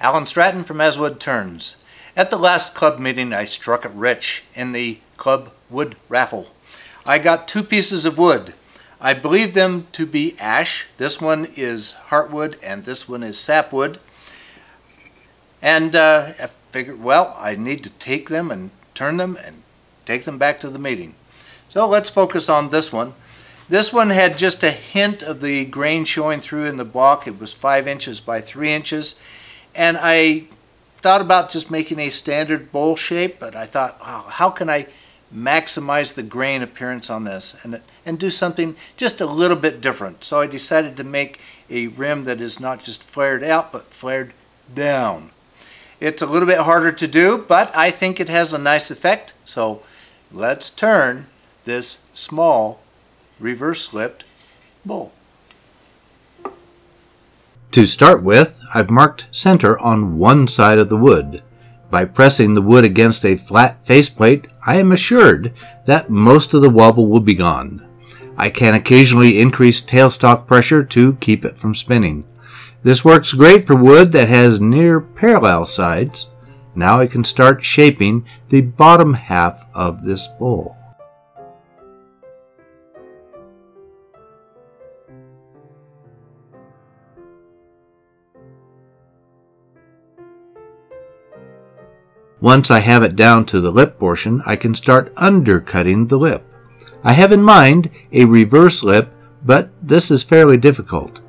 Alan Stratton from As Wood Turns. At the last club meeting, I struck it rich in the club wood raffle. I got 2 pieces of wood. I believe them to be ash. This one is heartwood and this one is sapwood. And I figured, well, I need to take them and turn them and take them back to the meeting. So let's focus on this one. This one had just a hint of the grain showing through in the block. It was 5 inches by 3 inches. And I thought about just making a standard bowl shape, but I thought, oh, how can I maximize the grain appearance on this and do something just a little bit different. So I decided to make a rim that is not just flared out, but flared down. It's a little bit harder to do, but I think it has a nice effect. So let's turn this small reverse slipped bowl. To start with, I've marked center on one side of the wood. By pressing the wood against a flat faceplate, I am assured that most of the wobble will be gone. I can occasionally increase tailstock pressure to keep it from spinning. This works great for wood that has near parallel sides. Now I can start shaping the bottom half of this bowl. Once I have it down to the lip portion, I can start undercutting the lip. I have in mind a reverse lip, but this is fairly difficult.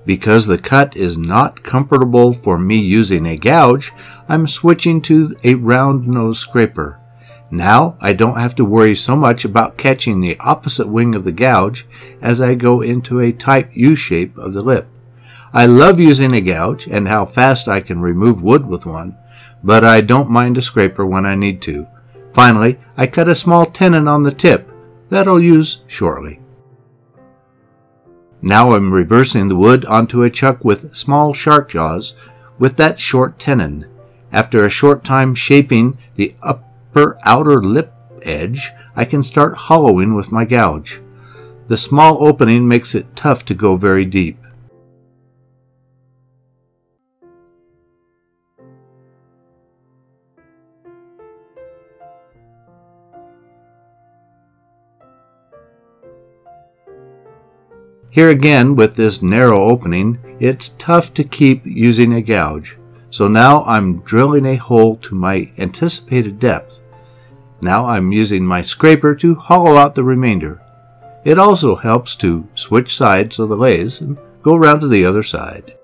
Because the cut is not comfortable for me using a gouge, I'm switching to a round nose scraper. Now I don't have to worry so much about catching the opposite wing of the gouge as I go into a tight U-shape of the lip. I love using a gouge and how fast I can remove wood with one, but I don't mind a scraper when I need to. Finally, I cut a small tenon on the tip that I'll use shortly. Now I'm reversing the wood onto a chuck with small shark jaws with that short tenon. After a short time shaping the upper outer lip edge, I can start hollowing with my gouge. The small opening makes it tough to go very deep. Here again, with this narrow opening, it's tough to keep using a gouge. So now I'm drilling a hole to my anticipated depth. Now I'm using my scraper to hollow out the remainder. It also helps to switch sides of the lathe and go around to the other side.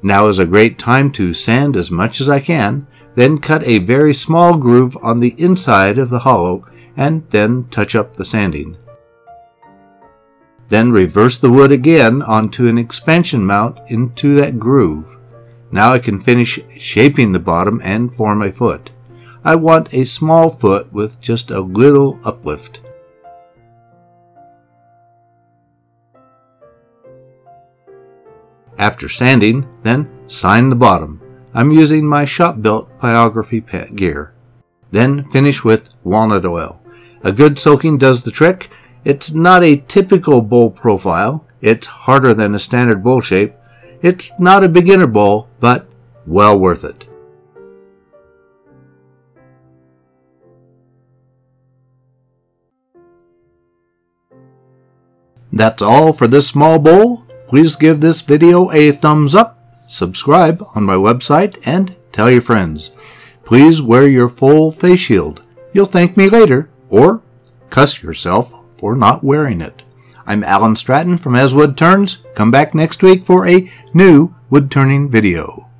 Now is a great time to sand as much as I can, then cut a very small groove on the inside of the hollow and then touch up the sanding. Then reverse the wood again onto an expansion mount into that groove. Now I can finish shaping the bottom and form a foot. I want a small foot with just a little uplift. After sanding, then sign the bottom. I'm using my shop-built pyrography gear. Then finish with walnut oil. A good soaking does the trick. It's not a typical bowl profile. It's harder than a standard bowl shape. It's not a beginner bowl, but well worth it. That's all for this small bowl. Please give this video a thumbs up, subscribe on my website, and tell your friends. Please wear your full face shield. You'll thank me later, or cuss yourself for not wearing it. I'm Alan Stratton from As Wood Turns. Come back next week for a new wood turning video.